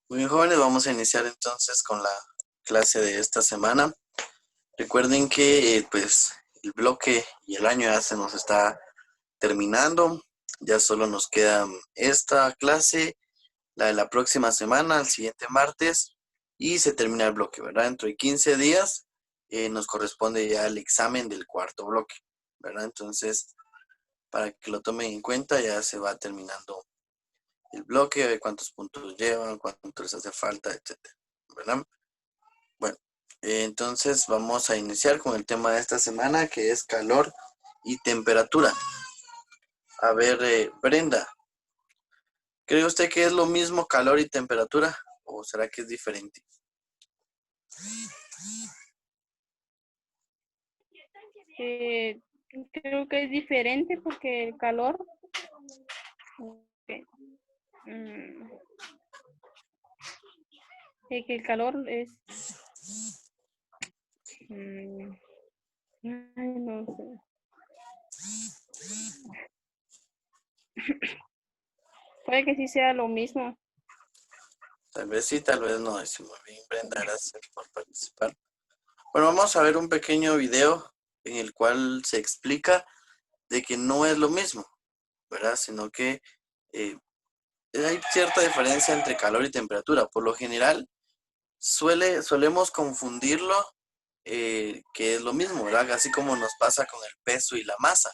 Muy bien, jóvenes, vamos a iniciar entonces con la clase de esta semana. Recuerden que pues el bloque y el año ya se nos está terminando. Ya solo nos queda esta clase, la de la próxima semana, el siguiente martes, y se termina el bloque, ¿verdad? Dentro de 15 días nos corresponde ya el examen del cuarto bloque, ¿verdad? Entonces, para que lo tomen en cuenta, ya se va terminando el bloque, de cuántos puntos llevan, cuánto les hace falta, etcétera, ¿verdad? Bueno, entonces vamos a iniciar con el tema de esta semana, que es calor y temperatura. A ver, Brenda, ¿cree usted que es lo mismo calor y temperatura o será que es diferente? Eh, Creo que es diferente porque el calor, eh, mm, que el calor es, ay, no sé. Puede que sí sea lo mismo. Tal vez sí, tal vez no. Muy bien, Brenda, gracias por participar. Bueno, vamos a ver un pequeño video en el cual se explica de que no es lo mismo, ¿verdad? Sino que eh, hay cierta diferencia entre calor y temperatura. Por lo general, solemos confundirlo, que es lo mismo, ¿verdad? Así como nos pasa con el peso y la masa.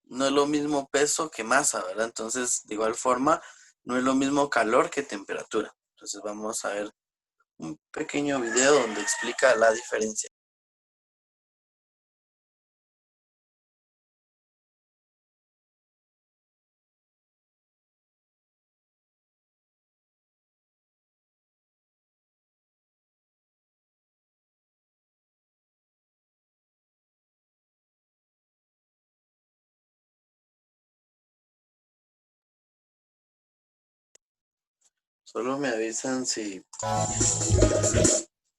No es lo mismo peso que masa, ¿verdad? Entonces, de igual forma, no es lo mismo calor que temperatura. Entonces vamos a ver un pequeño video donde explica la diferencia. Solo me avisan si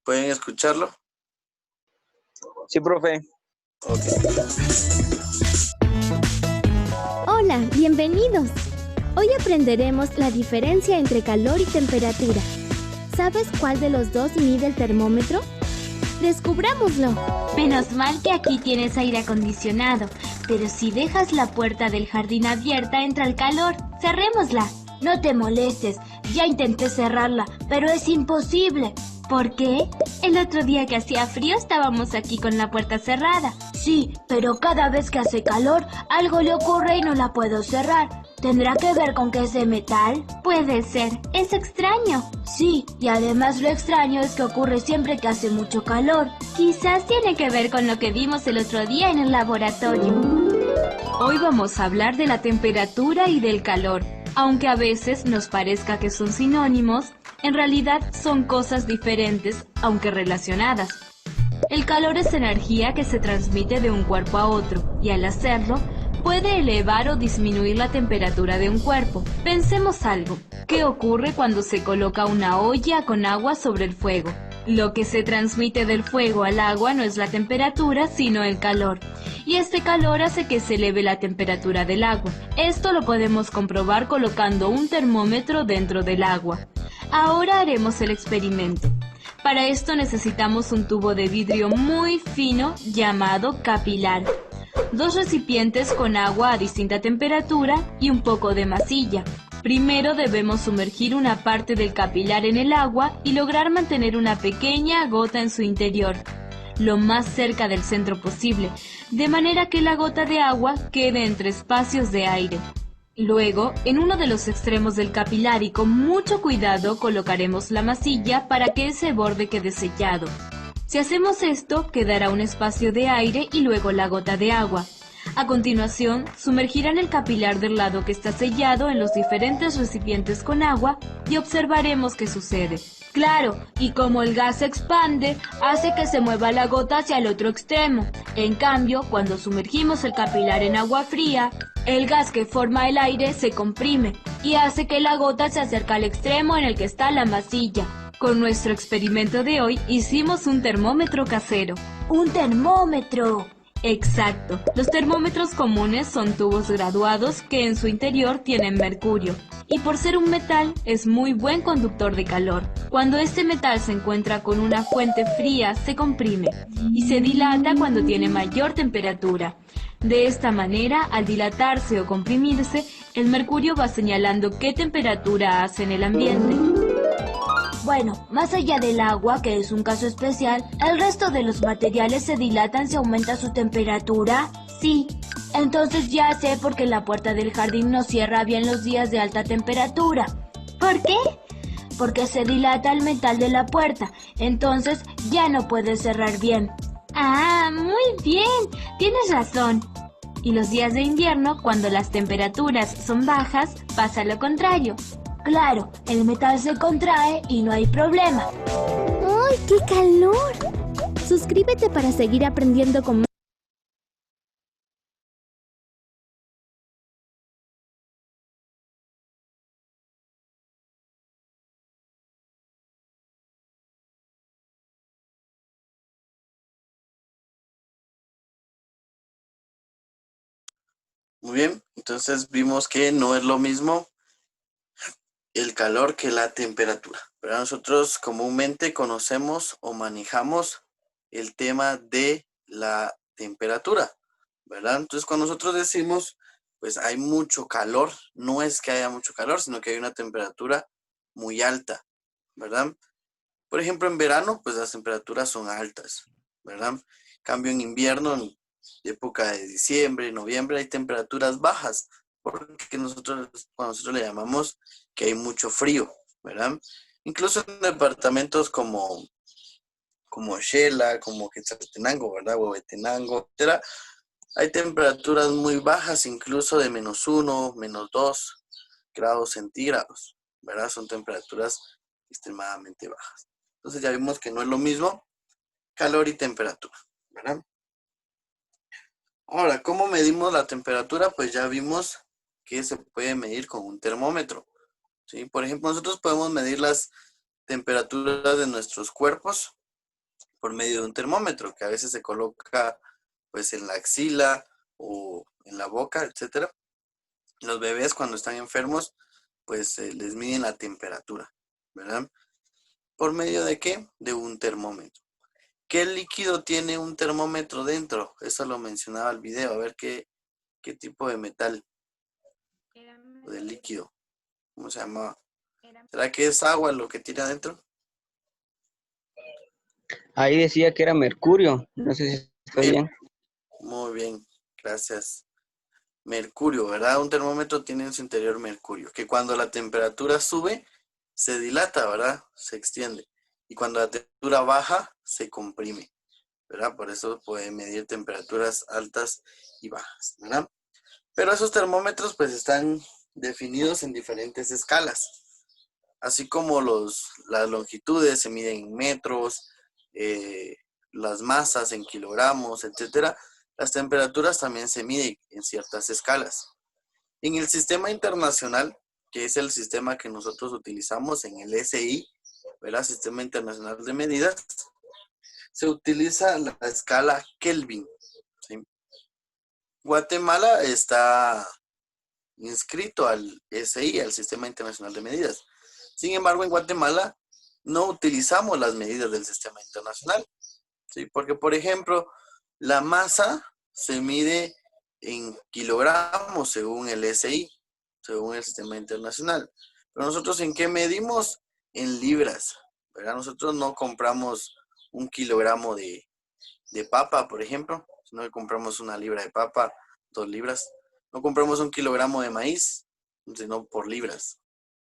pueden escucharlo. Sí, profe. Ok. Hola, bienvenidos. Hoy aprenderemos la diferencia entre calor y temperatura. ¿Sabes cuál de los dos mide el termómetro? ¡Descubrámoslo! Menos mal que aquí tienes aire acondicionado, pero si dejas la puerta del jardín abierta entra el calor. Cerrémosla. No te molestes, ya intenté cerrarla, pero es imposible. ¿Por qué? El otro día que hacía frío estábamos aquí con la puerta cerrada. Sí, pero cada vez que hace calor, algo le ocurre y no la puedo cerrar. ¿Tendrá que ver con que es de metal? Puede ser, es extraño. Sí, y además lo extraño es que ocurre siempre que hace mucho calor. Quizás tiene que ver con lo que vimos el otro día en el laboratorio. Hoy vamos a hablar de la temperatura y del calor. Aunque a veces nos parezca que son sinónimos, en realidad son cosas diferentes, aunque relacionadas. El calor es energía que se transmite de un cuerpo a otro, y al hacerlo, puede elevar o disminuir la temperatura de un cuerpo. Pensemos algo. ¿Qué ocurre cuando se coloca una olla con agua sobre el fuego? Lo que se transmite del fuego al agua no es la temperatura, sino el calor. Y este calor hace que se eleve la temperatura del agua. Esto lo podemos comprobar colocando un termómetro dentro del agua. Ahora haremos el experimento. Para esto necesitamos un tubo de vidrio muy fino llamado capilar, dos recipientes con agua a distinta temperatura y un poco de masilla. Primero debemos sumergir una parte del capilar en el agua y lograr mantener una pequeña gota en su interior, lo más cerca del centro posible, de manera que la gota de agua quede entre espacios de aire. Luego, en uno de los extremos del capilar y con mucho cuidado colocaremos la masilla para que ese borde quede sellado. Si hacemos esto, quedará un espacio de aire y luego la gota de agua. A continuación, sumergirán el capilar del lado que está sellado en los diferentes recipientes con agua y observaremos qué sucede. Claro, y como el gas se expande, hace que se mueva la gota hacia el otro extremo. En cambio, cuando sumergimos el capilar en agua fría, el gas que forma el aire se comprime y hace que la gota se acerque al extremo en el que está la masilla. Con nuestro experimento de hoy hicimos un termómetro casero. ¡Un termómetro! Exacto. Los termómetros comunes son tubos graduados que en su interior tienen mercurio. Y por ser un metal, es muy buen conductor de calor. Cuando este metal se encuentra con una fuente fría, se comprime y se dilata cuando tiene mayor temperatura. De esta manera, al dilatarse o comprimirse, el mercurio va señalando qué temperatura hace en el ambiente. Bueno, más allá del agua, que es un caso especial, ¿el resto de los materiales se dilatan si aumenta su temperatura? Sí. Entonces ya sé por qué la puerta del jardín no cierra bien los días de alta temperatura. ¿Por qué? Porque se dilata el metal de la puerta, entonces ya no puede cerrar bien. Ah, muy bien, tienes razón. Y los días de invierno, cuando las temperaturas son bajas, pasa lo contrario. Claro, el metal se contrae y no hay problema. ¡Ay, qué calor! Suscríbete para seguir aprendiendo con más. Muy bien, entonces vimos que no es lo mismo el calor que la temperatura. Pero nosotros comúnmente conocemos o manejamos el tema de la temperatura, ¿verdad? Entonces cuando nosotros decimos, pues hay mucho calor, no es que haya mucho calor, sino que hay una temperatura muy alta, ¿verdad? Por ejemplo, en verano, pues las temperaturas son altas, ¿verdad? En cambio, en invierno, en época de diciembre, noviembre, hay temperaturas bajas, porque cuando nosotros le llamamos que hay mucho frío, ¿verdad? Incluso en departamentos como Xela, como Quetzaltenango, ¿verdad? Huehuetenango, etcétera, hay temperaturas muy bajas, incluso de -1, -2 grados centígrados, ¿verdad? Son temperaturas extremadamente bajas. Entonces ya vimos que no es lo mismo calor y temperatura, ¿verdad? Ahora, ¿cómo medimos la temperatura? Pues ya vimos que se puede medir con un termómetro, ¿sí? Por ejemplo, nosotros podemos medir las temperaturas de nuestros cuerpos por medio de un termómetro, que a veces se coloca pues en la axila o en la boca, etcétera. Los bebés cuando están enfermos, pues les miden la temperatura, ¿verdad? ¿Por medio de qué? De un termómetro. ¿Qué líquido tiene un termómetro dentro? Eso lo mencionaba el video. A ver qué tipo de metal o de líquido. ¿Cómo se llama? ¿Será que es agua lo que tiene adentro? Ahí decía que era mercurio. No sé si está bien. Muy bien, gracias. Mercurio, ¿verdad? Un termómetro tiene en su interior mercurio, que cuando la temperatura sube, se dilata, ¿verdad? Se extiende. Y cuando la temperatura baja, se comprime, ¿verdad? Por eso puede medir temperaturas altas y bajas, ¿verdad? Pero esos termómetros pues están definidos en diferentes escalas. Así como las longitudes se miden en metros, las masas en kilogramos, etcétera, las temperaturas también se miden en ciertas escalas. En el sistema internacional, que es el sistema que nosotros utilizamos en el SI, ¿verdad? Sistema Internacional de Medidas, se utiliza la escala Kelvin, ¿sí? Guatemala está inscrito al SI, al Sistema Internacional de Medidas. Sin embargo, en Guatemala no utilizamos las medidas del sistema internacional, ¿sí? Porque, por ejemplo, la masa se mide en kilogramos según el SI, según el sistema internacional. Pero nosotros, ¿en qué medimos? En libras, ¿verdad? Nosotros no compramos un kilogramo de papa, por ejemplo, sino que compramos una libra de papa, 2 libras. No compramos un kilogramo de maíz, sino por libras.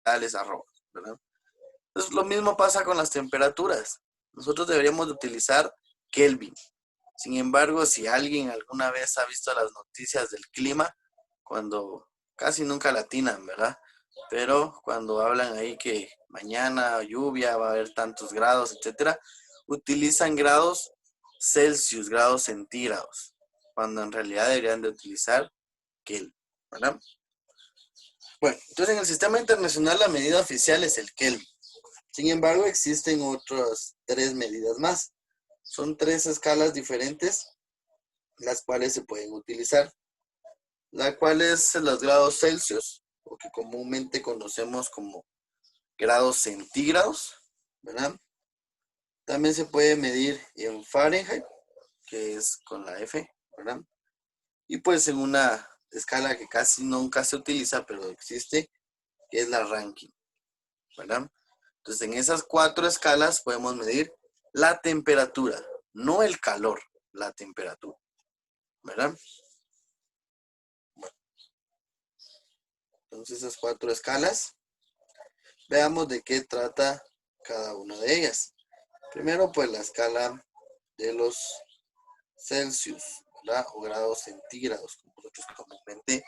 Tales arroz, ¿verdad? Entonces, lo mismo pasa con las temperaturas. Nosotros deberíamos de utilizar Kelvin. Sin embargo, si alguien alguna vez ha visto las noticias del clima, cuando casi nunca latinan, ¿verdad? Pero cuando hablan ahí que mañana lluvia, va a haber tantos grados, etcétera, utilizan grados Celsius, grados centígrados, cuando en realidad deberían de utilizar Kelvin, ¿verdad? Bueno, entonces en el sistema internacional la medida oficial es el Kelvin. Sin embargo, existen otras 3 medidas más. Son 3 escalas diferentes las cuales se pueden utilizar, la cual es los grados Celsius, o que comúnmente conocemos como grados centígrados, ¿verdad? También se puede medir en Fahrenheit, que es con la F, ¿verdad? Y pues en una escala que casi nunca se utiliza, pero existe, que es la Rankine, ¿verdad? Entonces en esas 4 escalas podemos medir la temperatura, no el calor, la temperatura, ¿verdad? Bueno, entonces esas 4 escalas, veamos de qué trata cada una de ellas. Primero, pues la escala de los Celsius, ¿verdad? O grados centígrados, como nosotros comúnmente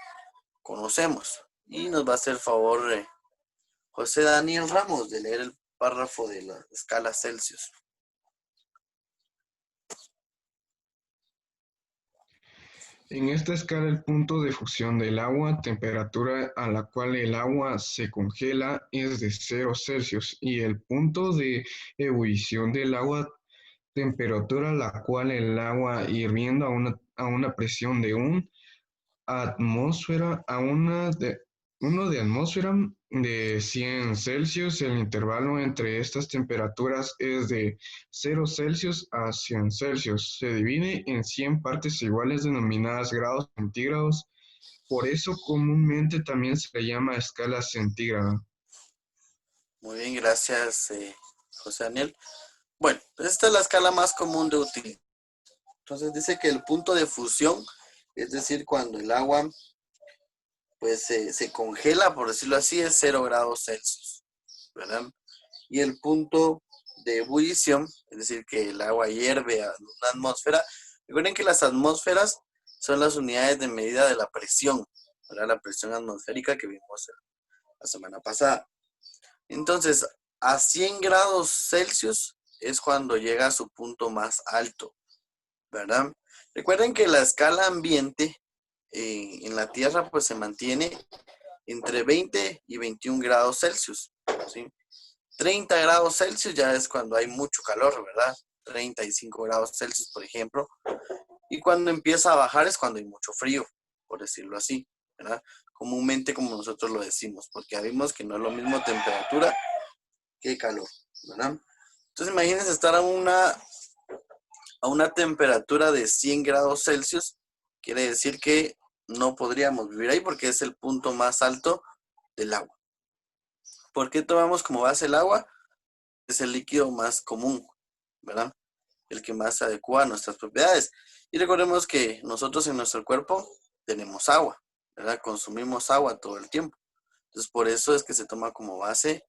conocemos. Y nos va a hacer favor José Daniel Ramos de leer el párrafo de la escala Celsius. En esta escala, el punto de fusión del agua, temperatura a la cual el agua se congela, es de 0 Celsius, y el punto de ebullición del agua, temperatura a la cual el agua hirviendo a una presión de 1 atmósfera a uno de atmósfera de 100 Celsius. El intervalo entre estas temperaturas es de 0 Celsius a 100 Celsius. Se divide en 100 partes iguales denominadas grados centígrados. Por eso comúnmente también se le llama escala centígrada. Muy bien, gracias José Daniel. Bueno, esta es la escala más común de utilizar. Entonces dice que el punto de fusión, es decir, cuando el agua pues se congela, por decirlo así, es 0 grados Celsius, ¿verdad? Y el punto de ebullición, es decir, que el agua hierve a una atmósfera. Recuerden que las atmósferas son las unidades de medida de la presión, ¿verdad? La presión atmosférica que vimos la semana pasada. Entonces, a 100 grados Celsius es cuando llega a su punto más alto, ¿verdad? Recuerden que la escala ambiente en la Tierra pues se mantiene entre 20 y 21 grados Celsius, ¿sí? 30 grados Celsius ya es cuando hay mucho calor, ¿verdad? 35 grados Celsius, por ejemplo. Y cuando empieza a bajar es cuando hay mucho frío, por decirlo así, ¿verdad? Comúnmente como nosotros lo decimos, porque vimos que no es lo mismo temperatura que calor, ¿verdad? Entonces imagínense estar a una temperatura de 100 grados Celsius, quiere decir que no podríamos vivir ahí porque es el punto más alto del agua. ¿Por qué tomamos como base el agua? Es el líquido más común, ¿verdad? El que más se adecua a nuestras propiedades. Y recordemos que nosotros en nuestro cuerpo tenemos agua, ¿verdad? Consumimos agua todo el tiempo. Entonces por eso es que se toma como base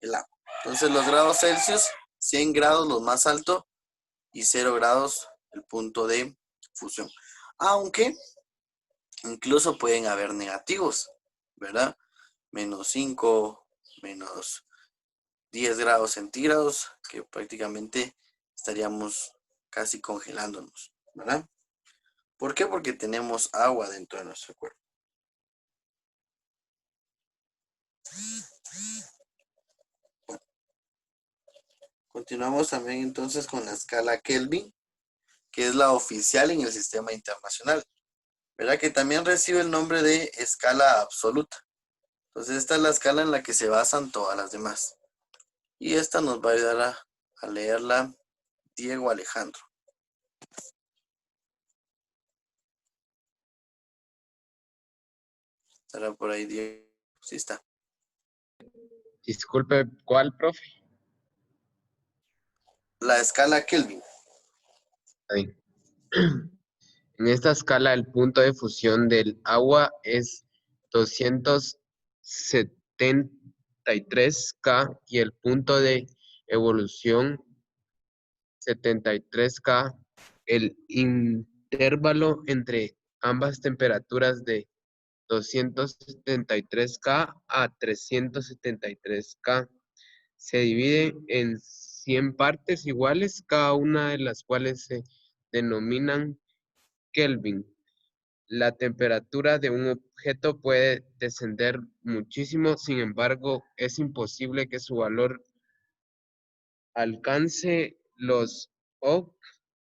el agua. Entonces los grados Celsius, 100 grados los más altos y 0 grados el punto de fusión. Aunque incluso pueden haber negativos, ¿verdad? -5, -10 grados centígrados, que prácticamente estaríamos casi congelándonos, ¿verdad? ¿Por qué? Porque tenemos agua dentro de nuestro cuerpo. Bueno, continuamos también entonces con la escala Kelvin, que es la oficial en el sistema internacional, ¿verdad? Que también recibe el nombre de escala absoluta. Entonces esta es la escala en la que se basan todas las demás. Y esta nos va a ayudar a leerla Diego Alejandro. ¿Estará por ahí Diego? Sí está. Disculpe, ¿cuál, profe? La escala Kelvin. Ahí. En esta escala, el punto de fusión del agua es 273 K y el punto de evolución 73 K. El intervalo entre ambas temperaturas de 273 K a 373 K se divide en 100 partes iguales, cada una de las cuales se denominan Kelvin. La temperatura de un objeto puede descender muchísimo, sin embargo, es imposible que su valor alcance los ohm.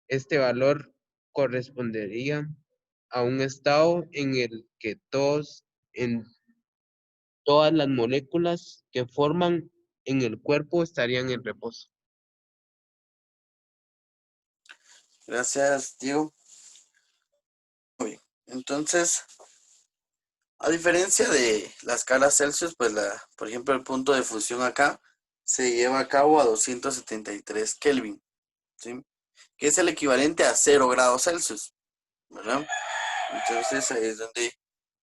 Este valor correspondería a un estado en el que todas las moléculas que forman en el cuerpo estarían en reposo. Gracias, Diego. Muy bien. Entonces, a diferencia de la escala Celsius, pues por ejemplo, el punto de fusión acá se lleva a cabo a 273 Kelvin, ¿sí? Que es el equivalente a 0 grados Celsius, ¿verdad? Entonces, ahí es donde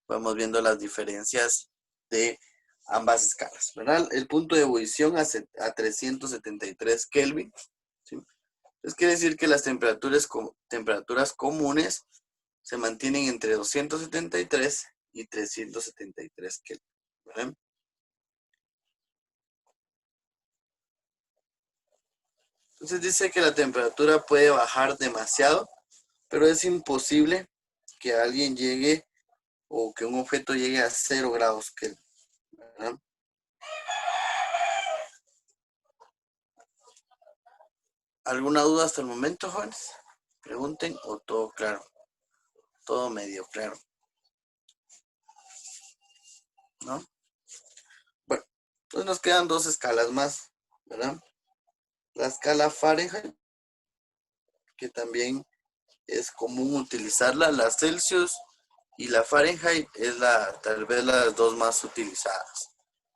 vamos viendo las diferencias de ambas escalas, ¿verdad? El punto de ebullición a 373 Kelvin, ¿sí? Entonces, quiere decir que las temperaturas comunes se mantienen entre 273 y 373 Kelvin, ¿verdad? Entonces dice que la temperatura puede bajar demasiado, pero es imposible que alguien llegue o que un objeto llegue a 0 grados Kelvin, ¿verdad? ¿Alguna duda hasta el momento, jóvenes? Pregunten, o todo claro, todo medio claro, ¿no? Bueno, entonces nos quedan dos escalas más, ¿verdad? La escala Fahrenheit, que también es común utilizarla, la Celsius y la Fahrenheit es tal vez las dos más utilizadas,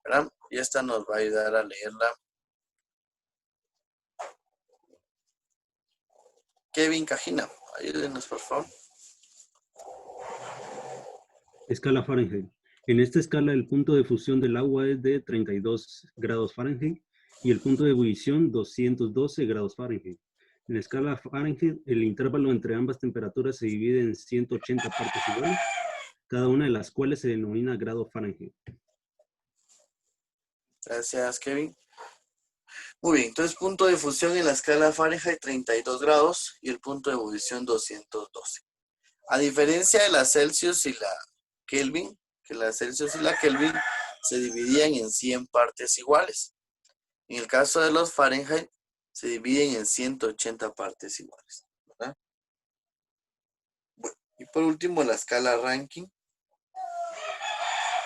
¿verdad? Y esta nos va a ayudar a leerla. Kevin Cajina, ayúdenos por favor. Escala Fahrenheit. En esta escala el punto de fusión del agua es de 32 grados Fahrenheit y el punto de ebullición 212 grados Fahrenheit. En la escala Fahrenheit el intervalo entre ambas temperaturas se divide en 180 partes iguales, cada una de las cuales se denomina grado Fahrenheit. Gracias, Kevin. Muy bien, entonces punto de fusión en la escala Fahrenheit 32 grados y el punto de ebullición 212. A diferencia de la Celsius y la Kelvin, que la Celsius y la Kelvin se dividían en 100 partes iguales. En el caso de los Fahrenheit se dividen en 180 partes iguales, ¿verdad? Bueno, y por último la escala Rankine,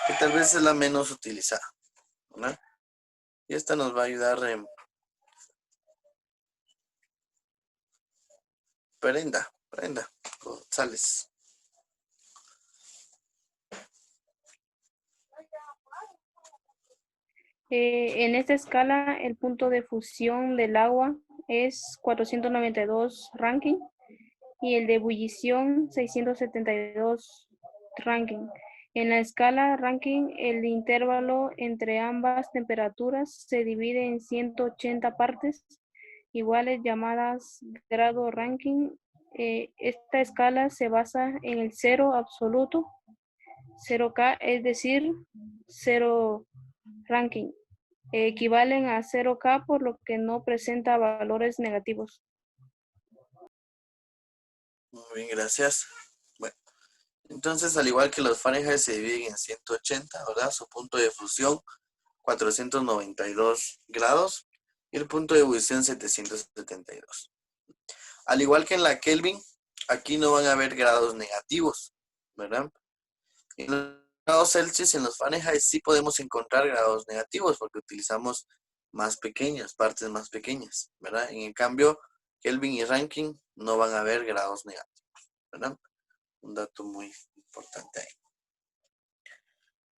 que tal vez es la menos utilizada, ¿verdad? Y esta nos va a ayudar Brenda González. En esta escala, el punto de fusión del agua es 492 Rankine y el de ebullición 672 Rankine. En la escala Rankine, el intervalo entre ambas temperaturas se divide en 180 partes iguales llamadas grado Rankine. Esta escala se basa en el cero absoluto, 0K, es decir, 0 Rankine. Equivalen a 0K, por lo que no presenta valores negativos. Muy bien, gracias. Bueno, entonces al igual que los Fahrenheit se dividen en 180, ¿verdad? Su punto de fusión 492 grados y el punto de ebullición 772. Al igual que en la Kelvin, aquí no van a haber grados negativos, ¿verdad? En los grados Celsius y en los Fahrenheit sí podemos encontrar grados negativos porque utilizamos más pequeñas, partes más pequeñas, ¿verdad? En cambio, Kelvin y Rankine no van a haber grados negativos, ¿verdad? Un dato muy importante ahí.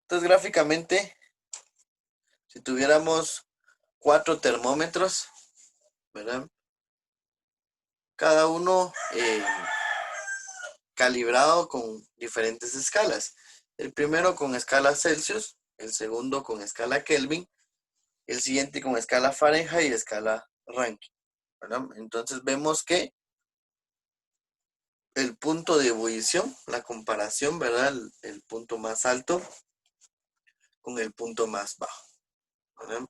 Entonces, gráficamente, si tuviéramos 4 termómetros, ¿verdad? Cada uno calibrado con diferentes escalas. El primero con escala Celsius, el segundo con escala Kelvin, el siguiente con escala Fahrenheit y escala Rankine, ¿verdad? Entonces vemos que el punto de ebullición, la comparación, ¿verdad? El punto más alto con el punto más bajo, ¿verdad?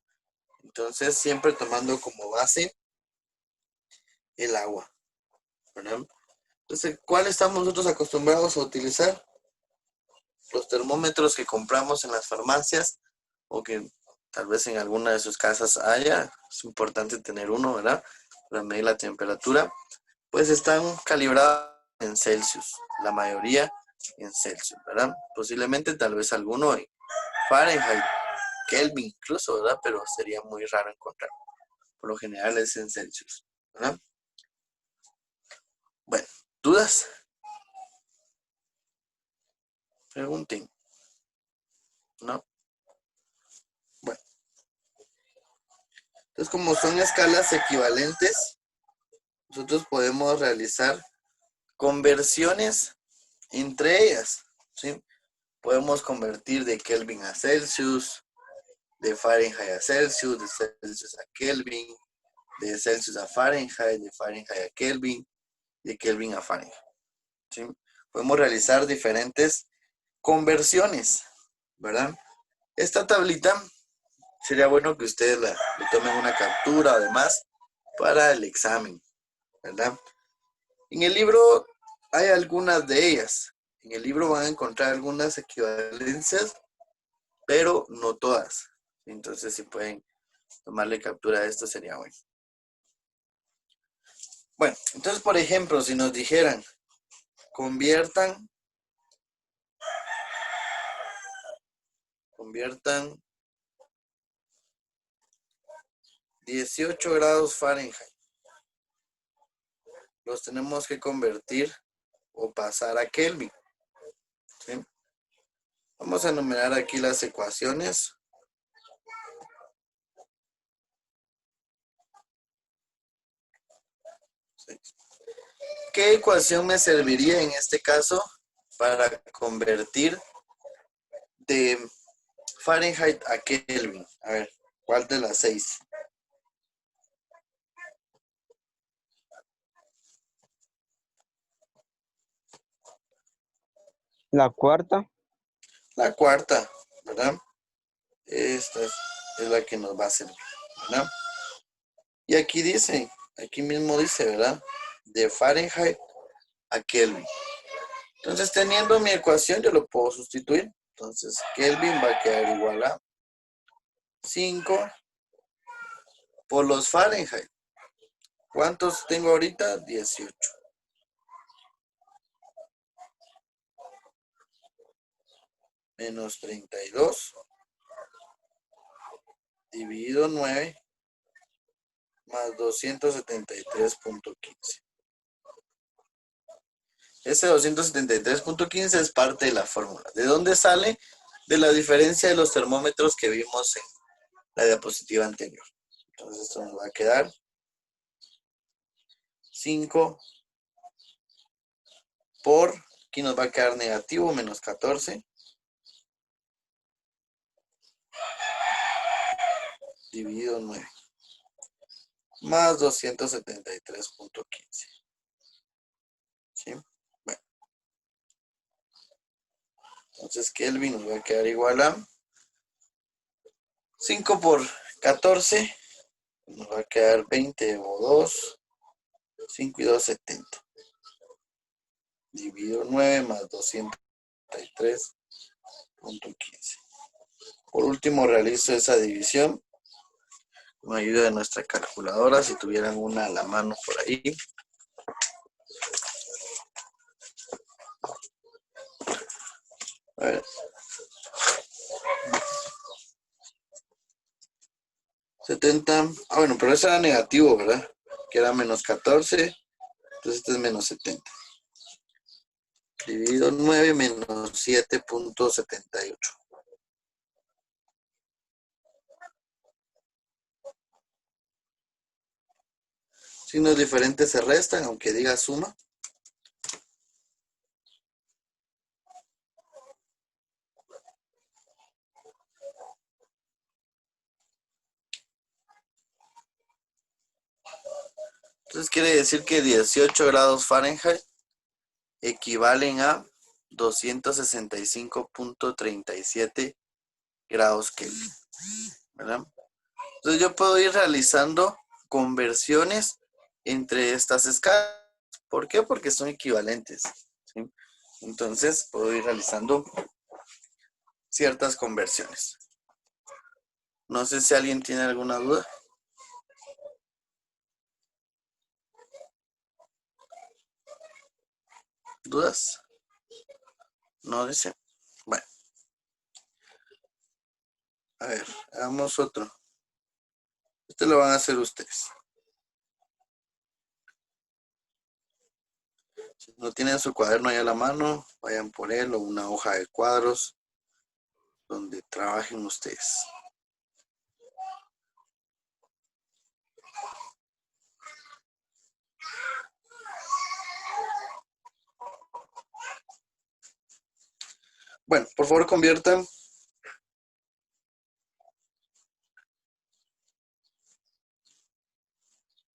Entonces siempre tomando como base el agua, ¿verdad? Entonces, ¿cuál estamos nosotros acostumbrados a utilizar? Los termómetros que compramos en las farmacias o que tal vez en alguna de sus casas haya. Es importante tener uno, ¿verdad? Para medir la temperatura. Pues están calibrados en Celsius, la mayoría en Celsius, ¿verdad? Posiblemente tal vez alguno en Fahrenheit, Kelvin incluso, ¿verdad? Pero sería muy raro encontrar. Por lo general es en Celsius, ¿verdad? Bueno, ¿dudas? Pregunten. ¿No? Bueno. Entonces, como son escalas equivalentes, nosotros podemos realizar conversiones entre ellas, ¿sí? Podemos convertir de Kelvin a Celsius, de Fahrenheit a Celsius, de Celsius a Kelvin, de Celsius a Fahrenheit, de Fahrenheit a Kelvin, de Kelvin a Fahrenheit, ¿sí? Podemos realizar diferentes conversiones, ¿verdad? Esta tablita sería bueno que ustedes le tomen una captura además para el examen, ¿verdad? En el libro hay algunas de ellas. En el libro van a encontrar algunas equivalencias, pero no todas. Entonces, si pueden tomarle captura a esto, sería bueno. Bueno, entonces, por ejemplo, si nos dijeran, conviertan 18 grados Fahrenheit. Los tenemos que convertir o pasar a Kelvin, ¿sí? Vamos a enumerar aquí las ecuaciones. ¿Sí? ¿Qué ecuación me serviría en este caso para convertir de Fahrenheit a Kelvin? A ver, ¿cuál de las 6? La cuarta. La cuarta, ¿verdad? Esta es la que nos va a servir, ¿verdad? Y aquí dice, aquí mismo dice, ¿verdad? De Fahrenheit a Kelvin. Entonces, teniendo mi ecuación, yo lo puedo sustituir. Entonces, Kelvin va a quedar igual a 5 por los Fahrenheit. ¿Cuántos tengo ahorita? 18. Menos 32. Dividido 9. Más 273.15. Ese 273.15 es parte de la fórmula. ¿De dónde sale? De la diferencia de los termómetros que vimos en la diapositiva anterior. Entonces esto nos va a quedar 5 por, aquí nos va a quedar negativo, menos 14. Dividido 9. Más 273.15. ¿Sí? Bueno. Entonces Kelvin nos va a quedar igual a 5 por 14. Nos va a quedar 20 o 2. 5 y 2, 70. Dividido 9 más 273.15. Por último, realizo esa división con ayuda de nuestra calculadora, si tuvieran una a la mano por ahí. A ver. 70. Ah, bueno, pero ese era negativo, ¿verdad? Que era menos 14. Entonces este es menos 70. Dividido 9 menos 7.78. Signos diferentes se restan, aunque diga suma. Entonces quiere decir que 18 grados Fahrenheit equivalen a 265.37 grados Kelvin, ¿verdad? Entonces yo puedo ir realizando conversiones entre estas escalas. ¿Por qué? Porque son equivalentes, ¿sí? Entonces puedo ir realizando ciertas conversiones. No sé si alguien tiene alguna duda. ¿Dudas? No dice. Bueno, a ver, hagamos otro. Este lo van a hacer ustedes. Si no tienen su cuaderno ahí a la mano, vayan por él o una hoja de cuadros donde trabajen ustedes. Bueno, por favor conviertan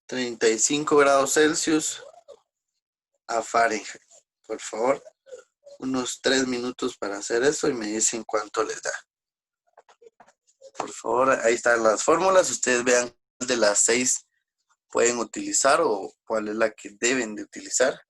35 grados Celsius a Fahrenheit. Por favor, unos 3 minutos para hacer eso y me dicen cuánto les da. Por favor, ahí están las fórmulas. Ustedes vean cuál de las 6 pueden utilizar o cuál es la que deben de utilizar.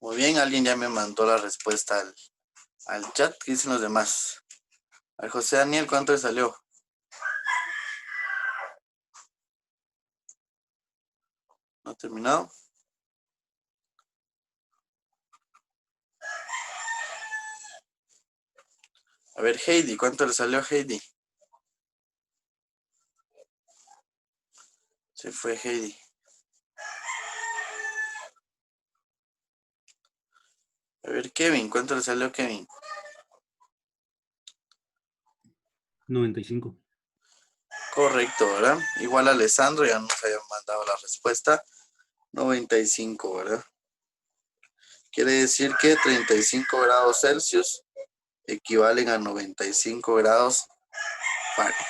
Muy bien, alguien ya me mandó la respuesta al chat. ¿Qué dicen los demás? Al José Daniel, ¿cuánto le salió? ¿No ha terminado? A ver, Heidi, ¿cuánto le salió a Heidi? Se fue Heidi. A ver, Kevin, ¿cuánto le salió a Kevin? 95. Correcto, ¿verdad? Igual a Alessandro ya nos había mandado la respuesta. 95, ¿verdad? Quiere decir que 35 grados Celsius equivalen a 95 grados Fahrenheit.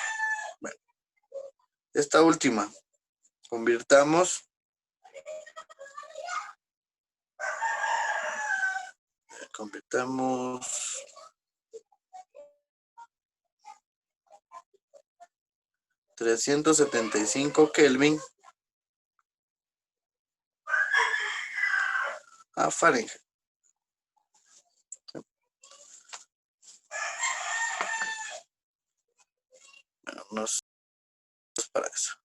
Bueno, esta última, convirtamos 375 Kelvin a Fahrenheit. Bueno, no es para eso.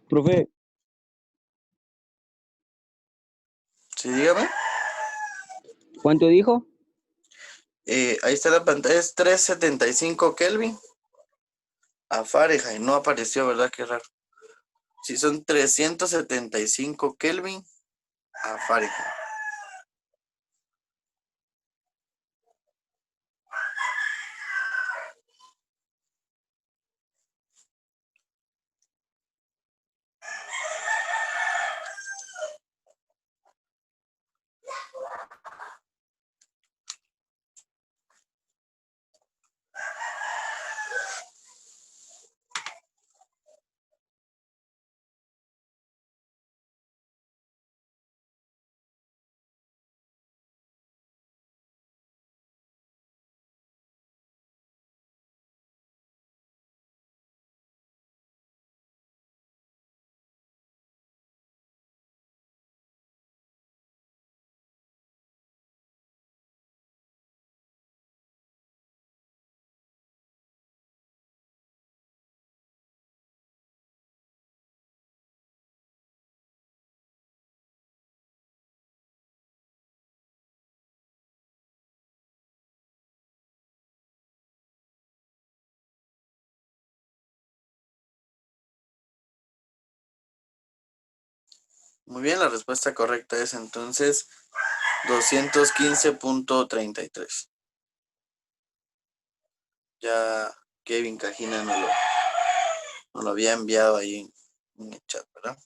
Profe, Sí, dígame. ¿cuánto dijo? Ahí está la pantalla, es 375 Kelvin a Fahrenheit. No apareció, ¿verdad? Qué raro. Sí, son 375 Kelvin a Fahrenheit. Muy bien, la respuesta correcta es entonces 215.33. Ya Kevin Cajina nos lo había enviado ahí en el chat, ¿verdad?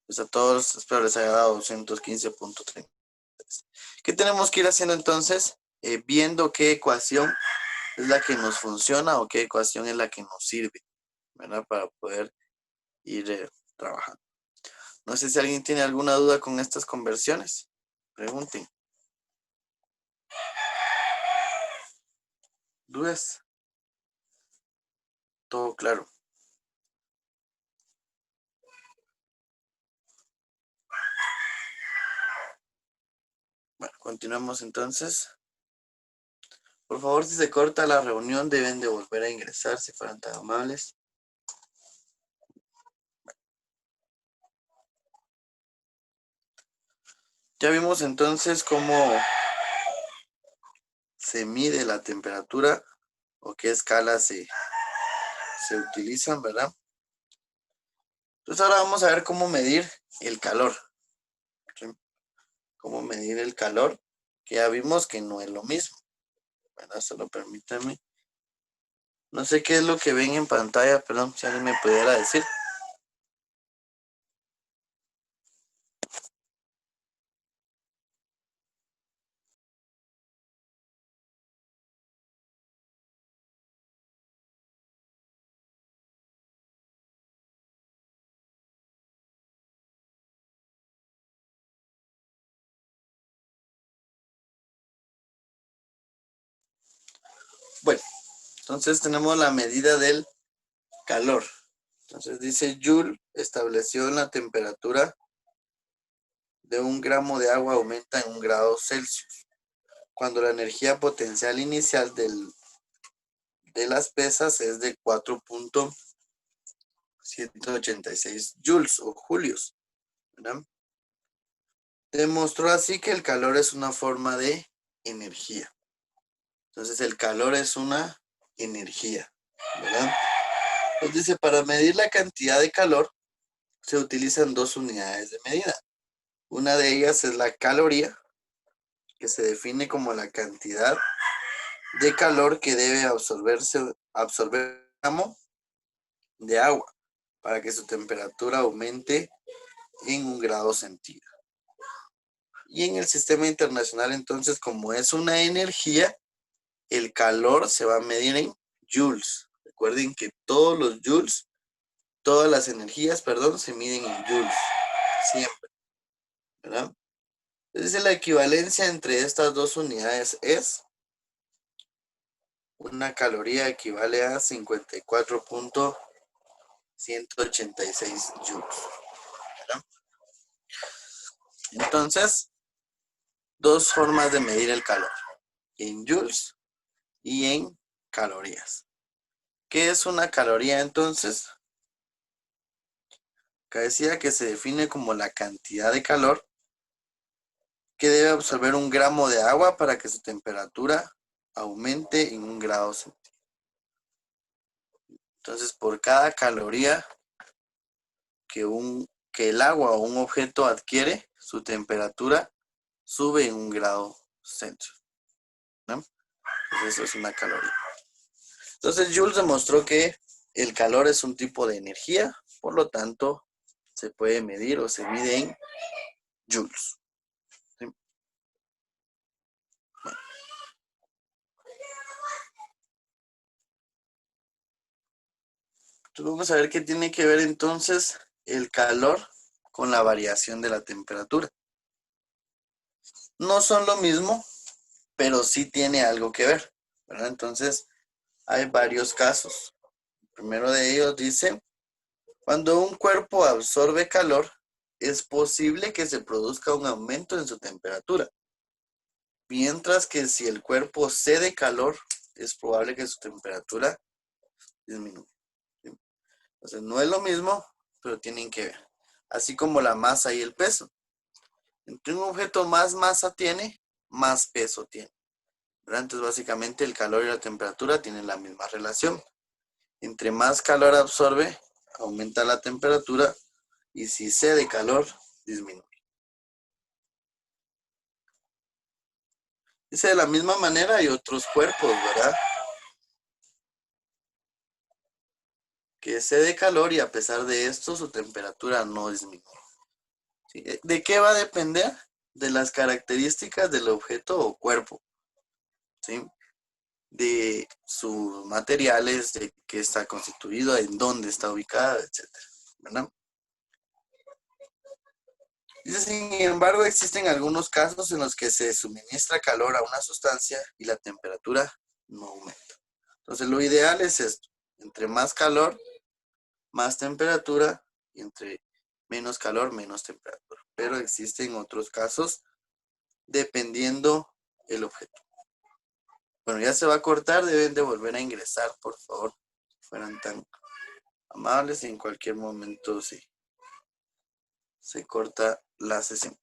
Pues a todos espero les haya dado 215.33. ¿Qué tenemos que ir haciendo entonces? Viendo qué ecuación es la que nos funciona o qué ecuación es la que nos sirve, ¿verdad? Para poder ir trabajando. No sé si alguien tiene alguna duda con estas conversiones. Pregunten. ¿Dudas? Todo claro. Bueno, continuamos entonces. Por favor, si se corta la reunión, deben de volver a ingresar, si fueran tan amables. Ya vimos entonces cómo se mide la temperatura o qué escalas se utilizan, ¿verdad? Entonces ahora vamos a ver cómo medir el calor. ¿Sí? Cómo medir el calor, que ya vimos que no es lo mismo, ¿verdad? Solo permítanme. No sé qué es lo que ven en pantalla, perdón, si alguien me pudiera decir. Bueno, entonces tenemos la medida del calor. Entonces dice Joule estableció la temperatura de 1 gramo de agua aumenta en 1 grado Celsius, cuando la energía potencial inicial de las pesas es de 4.186 joules o julios, ¿verdad? Demostró así que el calor es una forma de energía. Entonces el calor es una energía, ¿verdad? Entonces dice, para medir la cantidad de calor se utilizan 2 unidades de medida. Una de ellas es la caloría, que se define como la cantidad de calor que debe absorber un gramo de agua para que su temperatura aumente en 1 grado centígrado. Y en el sistema internacional, entonces, como es una energía, el calor se va a medir en joules. Recuerden que todos los joules, todas las energías, perdón, se miden en joules, siempre, ¿verdad? Entonces, la equivalencia entre estas dos unidades es una caloría equivale a 54.186 joules, ¿verdad? Entonces, dos formas de medir el calor, en joules y en calorías. ¿Qué es una caloría entonces? Acá decía que se define como la cantidad de calor que debe absorber 1 gramo de agua para que su temperatura aumente en 1 grado centígrado. Entonces, por cada caloría que el agua o un objeto adquiere, su temperatura sube en 1 grado Celsius, ¿no? Entonces, eso es una caloría. Entonces, Joule demostró que el calor es un tipo de energía, por lo tanto, se puede medir o se mide en joules. ¿Sí? Bueno. Entonces, vamos a ver qué tiene que ver entonces el calor con la variación de la temperatura. No son lo mismo, pero sí tiene algo que ver, ¿verdad? Entonces, hay varios casos. El primero de ellos dice, cuando un cuerpo absorbe calor, es posible que se produzca un aumento en su temperatura. Mientras que si el cuerpo cede calor, es probable que su temperatura disminuya. ¿Sí? Entonces, no es lo mismo, pero tienen que ver. Así como la masa y el peso. Entre un objeto más masa tiene, más peso tiene, ¿verdad? Entonces, básicamente, el calor y la temperatura tienen la misma relación. Entre más calor absorbe, aumenta la temperatura. Y si cede calor, disminuye. Dice, de la misma manera hay otros cuerpos, ¿verdad? Que excede calor y a pesar de esto su temperatura no disminuye. ¿Sí? ¿De qué va a depender? De las características del objeto o cuerpo, ¿sí? De sus materiales, de qué está constituido, en dónde está ubicada, etc. ¿Verdad? Dice, sin embargo, existen algunos casos en los que se suministra calor a una sustancia y la temperatura no aumenta. Entonces, lo ideal es esto. Entre más calor, más temperatura, y entre menos calor, menos temperatura. Pero existen otros casos dependiendo el objeto. Bueno, ya se va a cortar, deben de volver a ingresar, por favor. Fueran tan amables y en cualquier momento se corta la sesión.